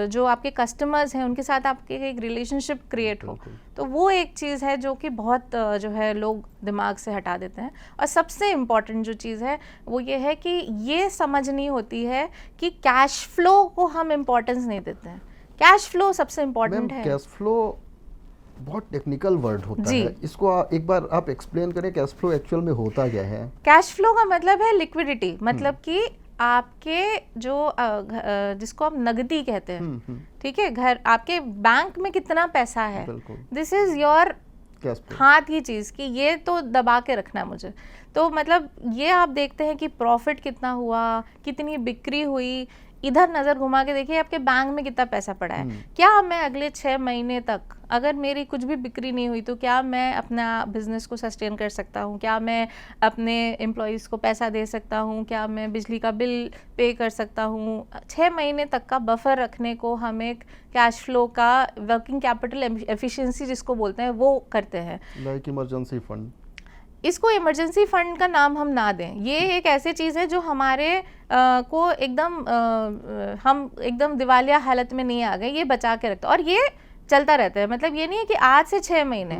जो आपके कस्टमर्स हैं उनके साथ आपके एक रिलेशनशिप क्रिएट हो। तो वो एक चीज़ है जो कि बहुत जो है लोग दिमाग से हटा देते हैं। और सबसे इम्पॉर्टेंट जो चीज़ है वो ये है कि ये समझनी होती है कि कैश फ्लो को हम इम्पोर्टेंस नहीं देते हैं। कैश फ्लो सबसे इम्पोर्टेंट है। कैश फ्लो बहुत टेक्निकल वर्ड होता है, इसको एक बार आप एक्सप्लेन करें, कैश फ्लो एक्चुअल में होता क्या है? कैश फ्लो का मतलब है लिक्विडिटी, मतलब कि आपके जो जिसको आप नगदी कहते हैं, ठीक है, घर आपके बैंक में कितना पैसा है, दिस इज योर हाथ की चीज़ कि ये तो दबा के रखना है मुझे। तो मतलब ये आप देखते हैं कि प्रॉफिट कितना हुआ, कितनी बिक्री हुई, इधर नज़र घुमा के देखिए आपके बैंक में कितना पैसा पड़ा है। क्या मैं अगले 6 महीने तक अगर मेरी कुछ भी बिक्री नहीं हुई तो क्या मैं अपना बिजनेस को सस्टेन कर सकता हूँ? क्या मैं अपने एम्प्लॉयज़ को पैसा दे सकता हूँ? क्या मैं बिजली का बिल पे कर सकता हूँ? 6 महीने तक का बफर रखने को हम एक कैश फ्लो का वर्किंग कैपिटल एफिशिएंसी जिसको बोलते हैं वो करते हैं। Like emergency fund. इसको इमरजेंसी फंड का नाम हम ना दें, ये एक ऐसी चीज़ है जो हमारे को एकदम हम एकदम दिवालिया हालत में नहीं आ गए, ये बचा के रखते हैं और ये चलता रहता है। मतलब ये नहीं है कि आज से 6 महीने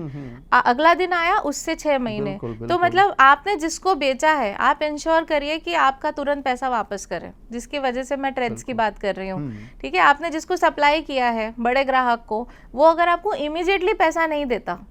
अगला दिन आया उससे 6 महीने। तो मतलब आपने जिसको बेचा है आप इंश्योर करिए कि आपका तुरंत पैसा वापस करें, जिसकी वजह से मैं ट्रेड्स की बात कर रही हूँ, ठीक है। आपने जिसको सप्लाई किया है बड़े ग्राहक को, वो अगर आपको इमीडिएटली पैसा नहीं देता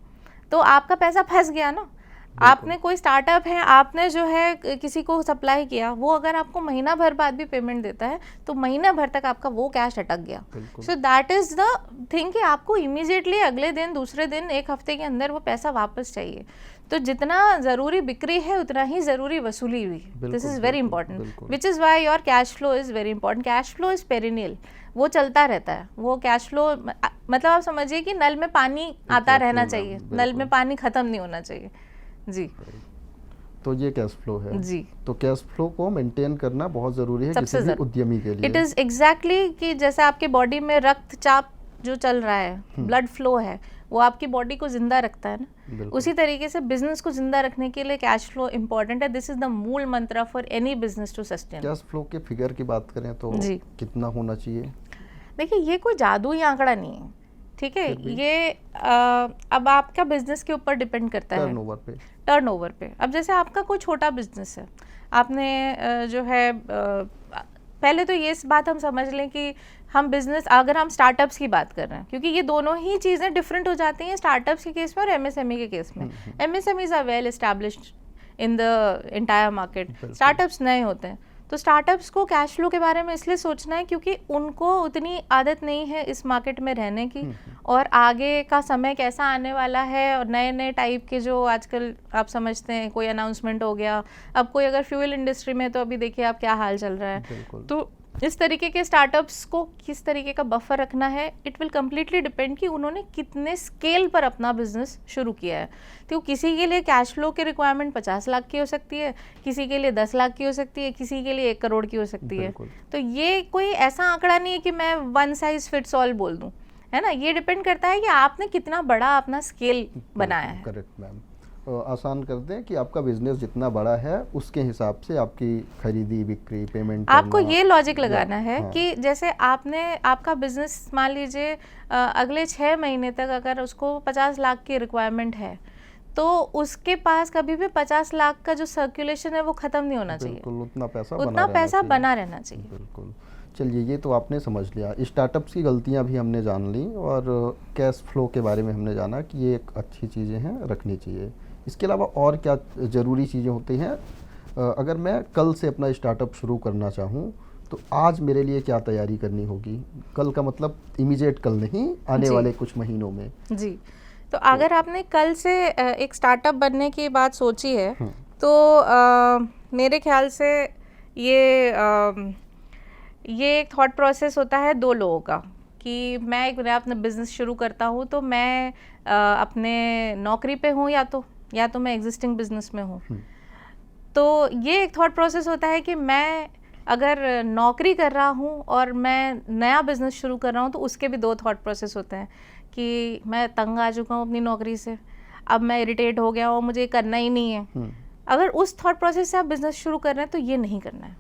तो आपका पैसा फंस गया ना। आपने कोई स्टार्टअप है, आपने जो है किसी को सप्लाई किया, वो अगर आपको महीना भर बाद भी पेमेंट देता है तो महीना भर तक आपका वो कैश अटक गया। So that is the thing कि आपको इमीडिएटली अगले दिन, दूसरे दिन, एक हफ्ते के अंदर वो पैसा वापस चाहिए। तो जितना ज़रूरी बिक्री है उतना ही ज़रूरी वसूली भी। This is very important, which is why your cash flow is very important. Cash flow is perennial, वो चलता रहता है। वो कैश फ्लो मतलब आप समझिए कि नल में पानी आता रहना चाहिए, नल में पानी ख़त्म नहीं होना चाहिए जी। तो ये कैश फ्लो है जी। तो कैश फ्लो को मेंटेन करना बहुत ज़रूरी है किसी भी उद्यमी के लिए। इट इज़ एग्जैक्टली कि जैसे आपके बॉडी में रक्तचाप जो चल रहा है, ब्लड फ्लो है, वो आपकी बॉडी को जिंदा रखता है ना, उसी तरीके से बिजनेस को जिंदा रखने के लिए कैश फ्लो इंपॉर्टेंट है। This is the mool mantra for any business to sustain. Cash flow के फिगर की बात करें तो कितना होना चाहिए? देखिए ये कोई जादुई आंकड़ा नहीं है, ठीक है। ये अब आपका बिजनेस के ऊपर डिपेंड करता है, टर्नओवर पे। अब जैसे आपका कोई छोटा बिजनेस है, आपने जो है पहले तो ये बात हम समझ लें कि हम बिजनेस, अगर हम स्टार्टअप्स की बात कर रहे हैं, क्योंकि ये दोनों ही चीज़ें डिफरेंट हो जाती हैं स्टार्टअप्स के केस में और एमएसएमई के केस में। MSMEs are well established in the entire market, startups नए होते हैं। तो स्टार्टअप्स को कैश फ्लो के बारे में इसलिए सोचना है क्योंकि उनको उतनी आदत नहीं है इस मार्केट में रहने की, और आगे का समय कैसा आने वाला है, और नए नए टाइप के जो आजकल आप समझते हैं, कोई अनाउंसमेंट हो गया, अब कोई अगर फ्यूल इंडस्ट्री में, तो अभी देखिए आप क्या हाल चल रहा है। तो इस तरीके के स्टार्टअप्स को किस तरीके का बफर रखना है, इट विल कम्प्लीटली डिपेंड कि उन्होंने कितने स्केल पर अपना बिजनेस शुरू किया है। तो किसी के लिए कैश फ्लो की रिक्वायरमेंट 50 लाख की हो सकती है, किसी के लिए 10 लाख की हो सकती है, किसी के लिए 1 करोड़ की हो सकती है। तो ये कोई ऐसा आंकड़ा नहीं है कि मैं वन साइज फिट्स ऑल बोल दूं, है ना। ये डिपेंड करता है कि आपने कितना बड़ा अपना स्केल बनाया है। Correct ma'am. आसान कर दें कि आपका बिजनेस जितना बड़ा है उसके हिसाब से आपकी खरीदी बिक्री पेमेंट आपको ये लॉजिक लगाना है कि जैसे आपने आपका बिजनेस मान लीजिए अगले 6 महीने तक अगर उसको 50 लाख की रिक्वायरमेंट है, तो उसके पास कभी भी 50 लाख का जो सर्कुलेशन है वो खत्म नहीं होना चाहिए। बिल्कुल, उतना पैसा बना रहना चाहिए। बिल्कुल। चलिए, ये तो आपने समझ लिया, स्टार्टअप्स की गलतियां भी हमने जान ली और कैश फ्लो के बारे में हमने जाना कि ये एक अच्छी चीज़ें हैं, रखनी चाहिए। इसके अलावा और क्या ज़रूरी चीज़ें होती हैं? अगर मैं कल से अपना स्टार्टअप शुरू करना चाहूँ तो आज मेरे लिए क्या तैयारी करनी होगी? कल का मतलब इमीडिएट कल नहीं, आने वाले कुछ महीनों में। जी, तो अगर आपने कल से एक स्टार्टअप बनने की बात सोची है तो मेरे ख्याल से ये एक थॉट प्रोसेस होता है 2 लोगों का कि मैं एक नया अपना बिजनेस शुरू करता हूँ, तो मैं अपने नौकरी पे हूँ या तो मैं एग्जिस्टिंग बिजनेस में हूँ। तो ये एक थॉट प्रोसेस होता है कि मैं अगर नौकरी कर रहा हूँ और मैं नया बिजनेस शुरू कर रहा हूँ, तो उसके भी 2 थॉट प्रोसेस होते हैं कि मैं तंग आ चुका हूँ अपनी नौकरी से, अब मैं इरिटेट हो गया हूँ, मुझे करना ही नहीं है। अगर उस थॉट प्रोसेस से आप बिजनेस शुरू कर रहे हैं तो ये नहीं करना है,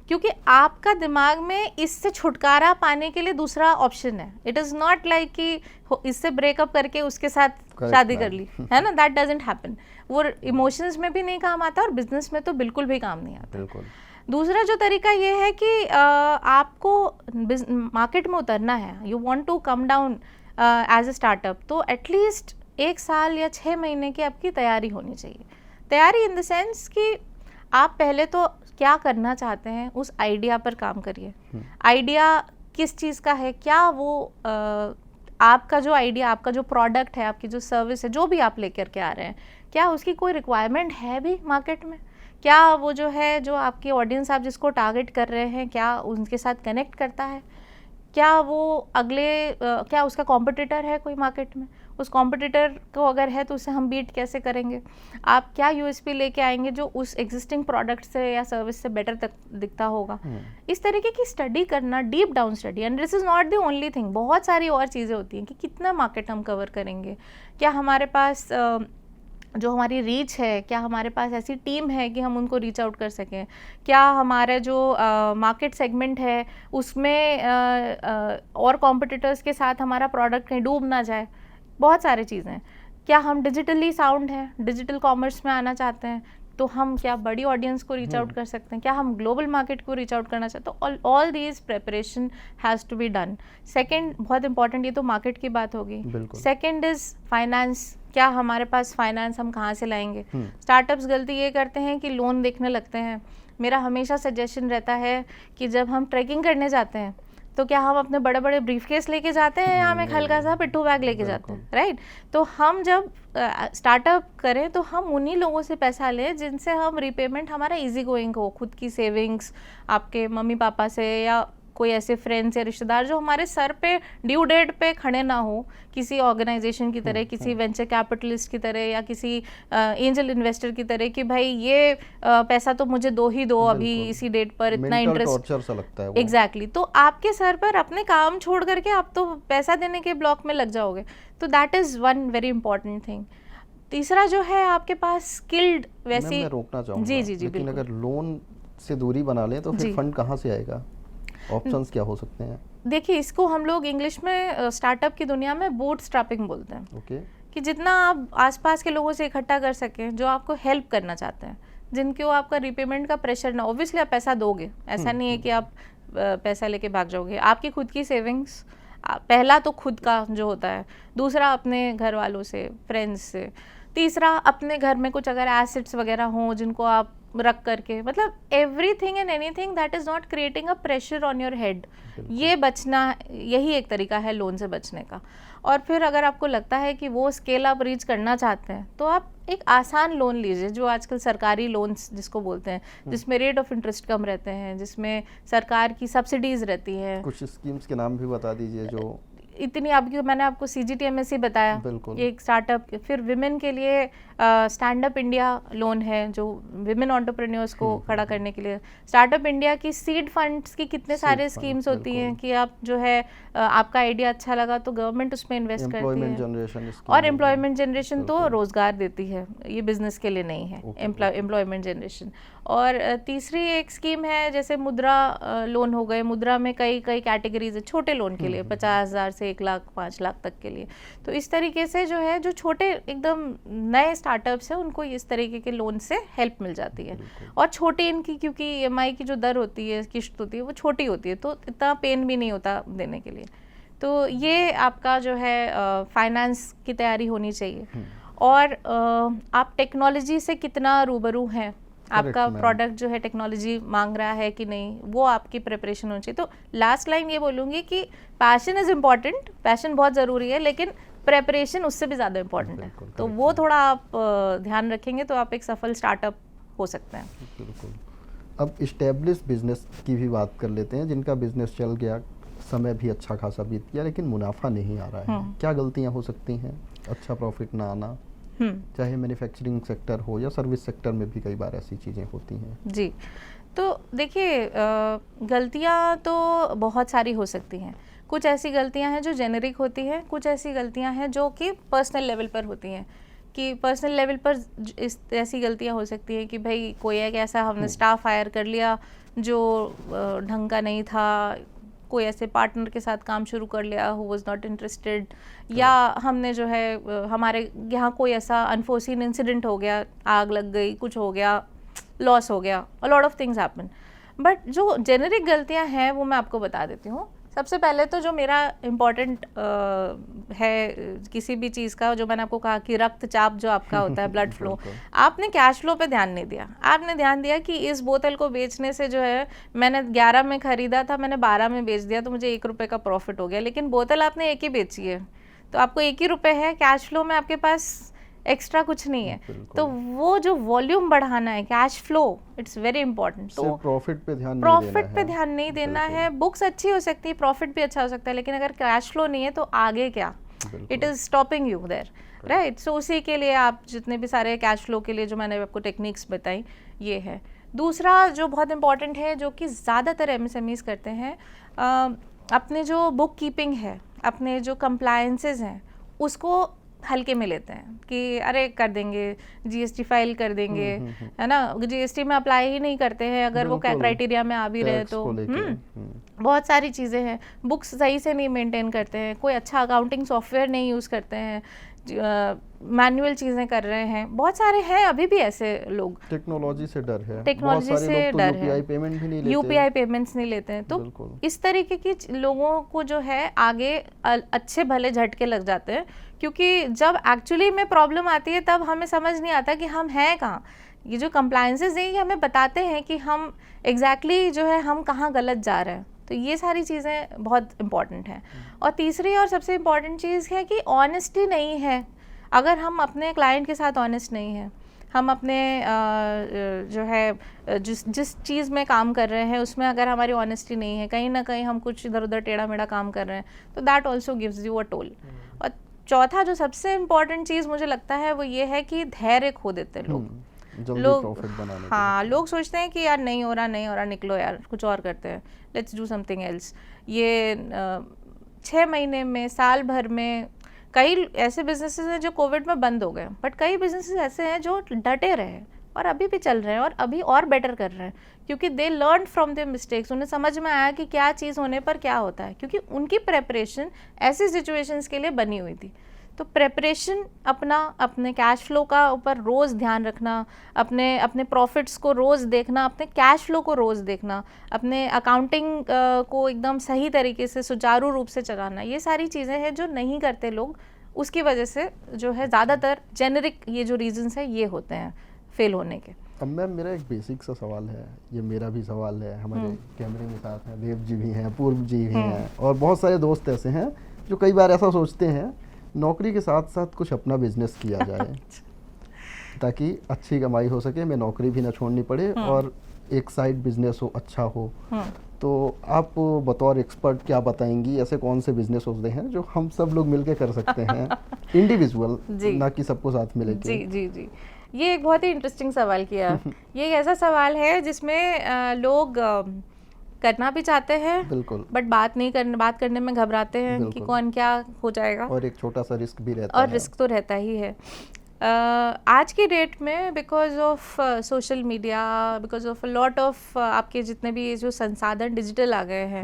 क्योंकि आपका दिमाग में इससे छुटकारा पाने के लिए दूसरा ऑप्शन है। इट इज़ नॉट लाइक कि इससे ब्रेकअप करके उसके साथ शादी कर ली, है ना, दैट डजंट हैपन। वो इमोशंस में भी नहीं काम आता और बिजनेस में तो बिल्कुल भी काम नहीं आता। बिल्कुल। दूसरा जो तरीका ये है कि आपको मार्केट में उतरना है, you want to come down as a startup, तो एटलीस्ट 1 साल या 6 महीने की आपकी तैयारी होनी चाहिए। तैयारी इन द सेंस कि आप पहले तो क्या करना चाहते हैं उस आइडिया पर काम करिए। आइडिया किस चीज़ का है, क्या वो आपका जो आइडिया, आपका जो प्रोडक्ट है, आपकी जो सर्विस है, जो भी आप लेकर के आ रहे हैं, क्या उसकी कोई रिक्वायरमेंट है भी मार्केट में? क्या वो जो है, जो आपकी ऑडियंस आप जिसको टारगेट कर रहे हैं, क्या उनके साथ कनेक्ट करता है? क्या वो क्या उसका कॉम्पिटिटर है कोई मार्केट में? उस कॉम्पिटिटर को अगर है तो उसे हम बीट कैसे करेंगे? आप क्या यूएसपी लेके आएंगे जो उस एग्जिस्टिंग प्रोडक्ट से या सर्विस से बेटर तक दिखता होगा? इस तरीके की स्टडी करना, deep down study. And this is not the only thing, बहुत सारी और चीज़ें होती हैं कि कितना मार्केट हम कवर करेंगे, क्या हमारे पास जो हमारी रीच है, क्या हमारे पास ऐसी टीम है कि हम उनको रीच आउट कर सकें, क्या हमारा जो मार्केट सेगमेंट है उसमें और कॉम्पिटिटर्स के साथ हमारा प्रोडक्ट कहीं डूब ना जाए। बहुत सारी चीज़ें। क्या हम डिजिटली साउंड हैं, डिजिटल कॉमर्स में आना चाहते हैं, तो हम क्या बड़ी ऑडियंस को रीच आउट कर सकते हैं? क्या हम ग्लोबल मार्केट को रीच आउट करना चाहते हैं? तो all these preparation has to be done. Second, बहुत इंपॉर्टेंट, ये तो मार्केट की बात होगी। Second is finance. क्या हमारे पास फाइनेंस हम कहाँ से लाएंगे? स्टार्टअप्स गलती ये करते हैं कि लोन देखने लगते हैं। मेरा हमेशा सजेशन रहता है कि जब हम ट्रैकिंग करने जाते हैं तो क्या हम अपने बड़े बड़े ब्रीफकेस लेके जाते हैं या हम एक हल्का सा पिट्ठू बैग लेके जाते हैं, राइट? तो हम जब स्टार्टअप करें तो हम उन्हीं लोगों से पैसा लें जिनसे हम रीपेमेंट हमारा इजी गोइंग हो, खुद की सेविंग्स, आपके मम्मी पापा से या कोई ऐसे फ्रेंड्स या रिश्तेदार जो हमारे सर पे ड्यू डेट पे खड़े ना हो, किसी ऑर्गेनाइजेशन की तरह, किसी वेंचर कैपिटलिस्ट की तरह या किसी एंजल इन्वेस्टर की तरह कि भाई ये पैसा तो मुझे दो ही दो अभी इसी डेट पर, इतना इंटरेस्ट सा लगता है वो। एग्जैक्टली। तो आपके सर पर अपने काम छोड़ करके आप तो पैसा देने के ब्लॉक में लग जाओगे। तो that is one very important thing. तीसरा जो है, आपके पास स्किल्ड वैसी, मैं रोकना चाहूँगा, जी जी जी, लेकिन अगर लोन से दूरी बना लें तो फिर फंड कहाँ से आएगा? ऑप्शंस क्या हो सकते हैं? देखिए, इसको हम लोग इंग्लिश में स्टार्टअप की दुनिया में बूटस्ट्रैपिंग बोलते हैं। ओके। कि जितना आप आसपास के लोगों से इकट्ठा कर सकें जो आपको हेल्प करना चाहते हैं, जिनको आपका रीपेमेंट का प्रेशर ना। ऑब्वियसली आप पैसा दोगे, ऐसा नहीं है कि आप पैसा लेके भाग जाओगे। आपकी खुद की सेविंग्स, पहला तो खुद का जो होता है, दूसरा अपने घर वालों से, फ्रेंड्स से, तीसरा अपने घर में कुछ अगर एसेट्स वगैरह हों जिनको आप रख करके, मतलब everything and anything that is not creating a pressure on your head, ये बचना, यही एक तरीका है लोन से बचने का। और फिर अगर आपको लगता है कि वो स्केल आप रीच करना चाहते हैं तो आप एक आसान लोन लीजिए, जो आजकल सरकारी लोन्स जिसको बोलते हैं, जिसमें रेट ऑफ इंटरेस्ट कम रहते हैं, जिसमें सरकार की सब्सिडीज रहती हैं। कुछ स्कीम्स के नाम भी बता दीजिए जो इतनी आपकी, मैंने आपको CGTMSE बताया, ये एक स्टार्टअप। फिर विमेन के लिए स्टैंड अप इंडिया लोन है जो विमेन एंटरप्रेन्योर्स को खड़ा करने के लिए। स्टार्टअप इंडिया की सीड फंड्स की कितने सारे स्कीम्स होती हैं कि आप जो है आपका आइडिया अच्छा लगा तो गवर्नमेंट उसमें इन्वेस्ट करती है। और एम्प्लॉयमेंट जनरेशन तो रोजगार देती है, ये बिजनेस के लिए नहीं है, एम्प्लॉयमेंट जनरेशन। और तीसरी एक स्कीम है जैसे मुद्रा लोन हो गए। मुद्रा में कई कई कैटेगरीज है छोटे लोन के लिए, 50,000 से 1 लाख 5 लाख तक के लिए। तो इस तरीके से जो है, जो छोटे एकदम नए स्टार्टअप्स हैं उनको इस तरीके के लोन से हेल्प मिल जाती है। और छोटी इनकी, क्योंकि EMI की जो दर होती है, किश्त होती है, वो छोटी होती है, तो इतना पेन भी नहीं होता देने के लिए। तो ये आपका जो है फाइनेंस की तैयारी होनी चाहिए। और आप टेक्नोलॉजी से कितना रूबरू हैं, आपका प्रोडक्ट जो है टेक्नोलॉजी मांग रहा है कि नहीं, वो आपकी प्रिपरेशन होनी चाहिए। तो लास्ट लाइन ये बोलूँगी कि पैशन इज़ इम्पॉर्टेंट, पैशन बहुत ज़रूरी है, लेकिन प्रेपरेशन उससे भी ज़्यादा इम्पॉर्टेंट है। तो वो थोड़ा आप ध्यान रखेंगे तो आप एक सफल स्टार्टअप हो सकते हैं। बिल्कुल। अब इस्टेब्लिश बिजनेस की भी बात कर लेते हैं, जिनका बिजनेस चल गया, समय भी अच्छा खासा बीत गया, लेकिन मुनाफा नहीं आ रहा है। क्या गलतियाँ हो सकती हैं? अच्छा प्रॉफिट ना आना, चाहे मैन्युफैक्चरिंग सेक्टर हो या सर्विस सेक्टर में भी कई बार ऐसी चीज़ें होती हैं। जी, तो देखिए, गलतियाँ तो बहुत सारी हो सकती हैं। कुछ ऐसी गलतियाँ हैं जो जेनेरिक होती हैं, कुछ ऐसी गलतियाँ हैं जो कि पर्सनल लेवल पर होती हैं। कि पर्सनल लेवल पर इस ऐसी गलतियां हो सकती हैं कि भाई कोई एक ऐसा हमने स्टाफ हायर कर लिया जो ढंग का नहीं था, कोई ऐसे पार्टनर के साथ काम शुरू कर लिया हु वाज नॉट इंटरेस्टेड, या हमने जो है हमारे यहाँ कोई ऐसा अनफोर्सीन इंसिडेंट हो गया, आग लग गई, कुछ हो गया, लॉस हो गया, अ lot of things happen. But जो जेनेरिक गलतियाँ हैं वो मैं आपको बता देती हूँ। सबसे पहले तो जो मेरा इम्पॉर्टेंट है किसी भी चीज़ का, जो मैंने आपको कहा कि रक्तचाप जो आपका होता है, ब्लड फ्लो, आपने कैश फ्लो पे ध्यान नहीं दिया। आपने ध्यान दिया कि इस बोतल को बेचने से जो है मैंने 11 में ख़रीदा था, मैंने 12 में बेच दिया तो मुझे 1 रुपये का प्रॉफिट हो गया, लेकिन बोतल आपने एक ही बेची है तो आपको 1 ही रुपये है, कैश फ्लो में आपके पास एक्स्ट्रा कुछ नहीं है। तो वो जो वॉल्यूम बढ़ाना है, cash flow, it's very important. तो प्रॉफिट पे ध्यान नहीं देना है। बुक्स अच्छी हो सकती है, प्रॉफिट भी अच्छा हो सकता है, लेकिन अगर कैश फ्लो नहीं है तो आगे क्या, it is stopping you there, right. So उसी के लिए आप जितने भी सारे कैश फ्लो के लिए जो मैंने आपको टेक्निक्स बताई, ये है। दूसरा जो बहुत इंपॉर्टेंट है, जो कि ज़्यादातर एमएसएमईज करते हैं, अपने जो बुक कीपिंग है, अपने जो कंप्लायंसेस हैं, उसको हल्के में लेते हैं कि अरे कर देंगे, जीएसटी फाइल कर देंगे, है ना, जीएसटी में अप्लाई ही नहीं करते हैं अगर वो क्राइटेरिया में आ भी रहे तो। बहुत सारी चीज़ें हैं, बुक्स सही से नहीं मेंटेन करते हैं, कोई अच्छा अकाउंटिंग सॉफ्टवेयर नहीं यूज़ करते हैं, मैनुअल चीज़ें कर रहे हैं, बहुत सारे हैं अभी भी ऐसे लोग। टेक्नोलॉजी से डर है, टेक्नोलॉजी से डर है, यूपीआई पेमेंट भी नहीं लेते, यूपीआई पेमेंट्स नहीं लेते हैं। तो इस तरीके की लोगों को जो है आगे अच्छे भले झटके लग जाते हैं, क्योंकि जब एक्चुअली में प्रॉब्लम आती है तब हमें समझ नहीं आता कि हम हैं कहाँ। ये जो कंप्लायंसेस हैं ये हमें बताते हैं कि हम एग्जैक्टली जो है हम कहाँ गलत जा रहे हैं। तो ये सारी चीज़ें बहुत इम्पॉर्टेंट हैं। और तीसरी और सबसे इम्पॉर्टेंट चीज़ है कि ऑनेस्टी नहीं है। अगर हम अपने क्लाइंट के साथ ऑनेस्ट नहीं हैं, हम अपने जो है जिस चीज़ में काम कर रहे हैं उसमें अगर हमारी ऑनेस्टी नहीं है, कहीं ना कहीं हम कुछ इधर उधर टेढ़ा मेढ़ा काम कर रहे हैं, तो that also gives you a toll. और चौथा जो सबसे इम्पॉर्टेंट चीज़ मुझे लगता है वो ये है कि धैर्य खो देते हैं लोग। हाँ, लोग सोचते हैं कि यार नहीं हो रहा, निकलो यार कुछ और करते हैं, लेट्स डू समथिंग एल्स। ये 6 महीने में, साल भर में कई ऐसे बिजनेसेस हैं जो कोविड में बंद हो गए, बट कई बिजनेसेस ऐसे हैं जो डटे रहे और अभी भी चल रहे हैं और अभी और बेटर कर रहे हैं, क्योंकि they learn from their mistakes. उन्हें समझ में आया कि क्या चीज़ होने पर क्या होता है, क्योंकि उनकी प्रेपरेशन ऐसी सिचुएशंस के लिए बनी हुई थी। तो प्रेपरेशन अपने कैश फ्लो का ऊपर रोज़ ध्यान रखना, अपने प्रॉफिट्स को रोज़ देखना, अपने कैश फ्लो को रोज़ देखना, अपने अकाउंटिंग को एकदम सही तरीके से सुचारू रूप से चलाना, ये सारी चीज़ें हैं जो नहीं करते लोग। उसकी वजह से जो है ज़्यादातर जेनरिक ये जो रीजंस है ये होते हैं फेल होने के। अब मैम मेरा एक बेसिक सा सवाल है, ये मेरा भी सवाल है, हमारे कैमरे में साथ हैं देव जी भी हैं, पूर्व जी भी हैं, और बहुत सारे दोस्त ऐसे हैं जो कई बार ऐसा सोचते हैं नौकरी के साथ साथ कुछ अपना बिजनेस किया जाए ताकि अच्छी कमाई हो सके, मैं नौकरी भी ना छोड़नी पड़े और एक साइड बिजनेस हो, अच्छा हो। तो आप बतौर एक्सपर्ट क्या बताएंगी, ऐसे कौन से बिजनेस होते हैं जो हम सब लोग मिलकर कर सकते हैं इंडिविजुअल, ना कि सबको साथ मिले? जी, ये एक बहुत ही इंटरेस्टिंग सवाल किया। ये एक ऐसा सवाल है जिसमें लोग करना भी चाहते हैं, बिल्कुल, बट बात करने में घबराते हैं कि कौन क्या हो जाएगा, और एक छोटा सा रिस्क भी रहता है, और रिस्क तो रहता ही है। आज की डेट में because of social media, because of lot of आपके जितने भी जो संसाधन डिजिटल आ गए हैं,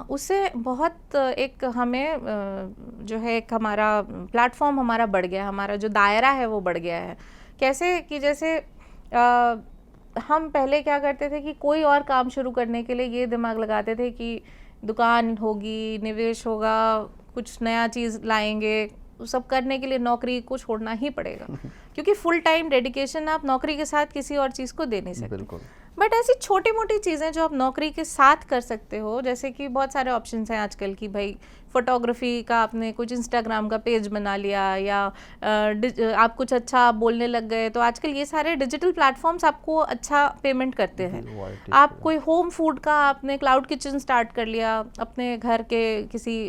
उससे बहुत एक हमें जो है एक हमारा प्लेटफॉर्म हमारा बढ़ गया, हमारा जो दायरा है वो बढ़ गया है। कैसे कि जैसे हम पहले क्या करते थे कि कोई और काम शुरू करने के लिए ये दिमाग लगाते थे कि दुकान होगी, निवेश होगा, कुछ नया चीज़ लाएंगे, सब करने के लिए नौकरी को छोड़ना ही पड़ेगा क्योंकि फुल टाइम डेडिकेशन आप नौकरी के साथ किसी और चीज़ को दे नहीं सकते। बिल्कुल। बट ऐसी छोटी मोटी चीज़ें जो आप नौकरी के साथ कर सकते हो, जैसे कि बहुत सारे ऑप्शंस हैं आजकल की, भाई फोटोग्राफी का आपने कुछ इंस्टाग्राम का पेज बना लिया, या आप कुछ अच्छा बोलने लग गए, तो आजकल ये सारे डिजिटल प्लेटफॉर्म्स आपको अच्छा पेमेंट करते हैं। आप कोई होम फूड का आपने क्लाउड किचन स्टार्ट कर लिया अपने घर के किसी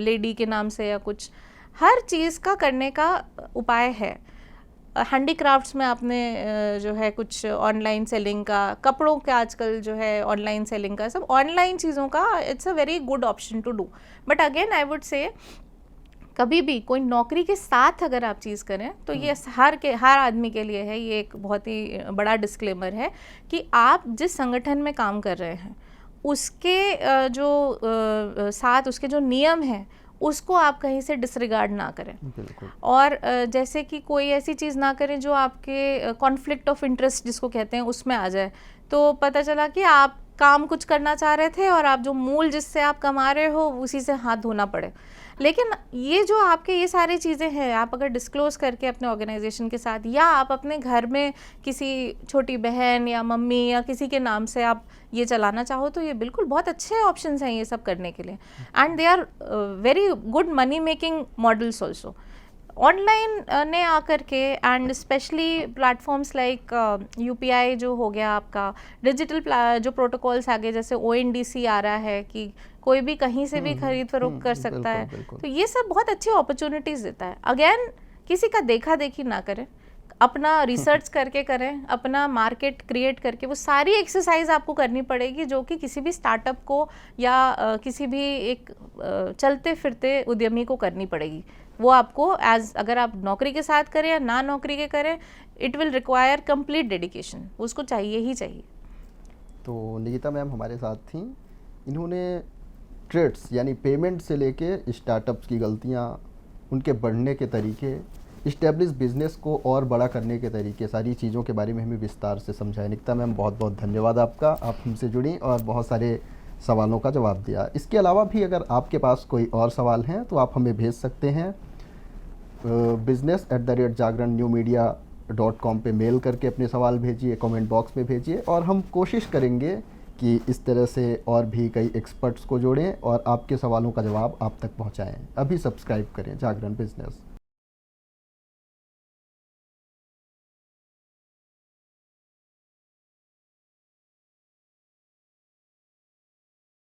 लेडी के नाम से, या कुछ, हर चीज़ का करने का उपाय है। हैंडीक्राफ्ट्स में आपने जो है कुछ ऑनलाइन सेलिंग का, कपड़ों के आजकल जो है ऑनलाइन सेलिंग का, सब ऑनलाइन चीज़ों का it's a very good option to do. But again I would say कभी भी कोई नौकरी के साथ अगर आप चीज़ करें तो ये हर आदमी के लिए है, ये एक बहुत ही बड़ा डिस्क्लेमर है कि आप जिस संगठन में काम कर रहे हैं उसके साथ उसके जो नियम हैं उसको आप कहीं से डिसरिगार्ड ना करें। बिल्कुल। और जैसे कि कोई ऐसी चीज़ ना करें जो आपके कॉन्फ्लिक्ट ऑफ इंटरेस्ट जिसको कहते हैं उसमें आ जाए, तो पता चला कि आप काम कुछ करना चाह रहे थे और आप जो मूल जिससे आप कमा रहे हो उसी से हाथ धोना पड़े। लेकिन ये जो आपके ये सारी चीज़ें हैं, आप अगर डिस्क्लोज़ करके अपने ऑर्गेनाइजेशन के साथ या आप अपने घर में किसी छोटी बहन या मम्मी या किसी के नाम से आप ये चलाना चाहो तो ये बिल्कुल बहुत अच्छे ऑप्शंस हैं ये सब करने के लिए, and they are very good money making models also. Online ने आकर के and specially platforms like UPI जो हो गया आपका, डिजिटल जो प्रोटोकॉल्स आगे जैसे ONDC आ रहा है कि कोई भी कहीं से भी खरीद फरोख्त कर सकता है, तो ये सब बहुत अच्छी अपॉर्चुनिटीज़ देता है। अगेन किसी का देखा देखी ना करें, अपना रिसर्च करके करें, अपना मार्केट क्रिएट करके, वो सारी एक्सरसाइज आपको करनी पड़ेगी जो कि किसी भी स्टार्टअप को या किसी भी एक चलते फिरते उद्यमी को करनी पड़ेगी। वो आपको अगर आप नौकरी के साथ करें या ना नौकरी के करें, it will require complete dedication, उसको चाहिए ही चाहिए। तो निकिता मैम हमारे साथ थी, इन्होंने ट्रेड्स यानी पेमेंट से लेके स्टार्टअप्स की गलतियाँ, उनके बढ़ने के तरीके, इस्टेब्लिश बिजनेस को और बड़ा करने के तरीके, सारी चीज़ों के बारे में हमें विस्तार से समझाया। निकिता मैम बहुत बहुत धन्यवाद आपका, आप हमसे जुड़ी और बहुत सारे सवालों का जवाब दिया। इसके अलावा भी अगर आपके पास कोई और सवाल हैं तो आप हमें भेज सकते हैं business@jagran.newmedia.com पे मेल करके अपने सवाल भेजिए, कमेंट बॉक्स में भेजिए, और हम कोशिश करेंगे कि इस तरह से और भी कई एक्सपर्ट्स को जोड़ें और आपके सवालों का जवाब आप तक पहुंचाएं। अभी सब्सक्राइब करें जागरण बिजनेस।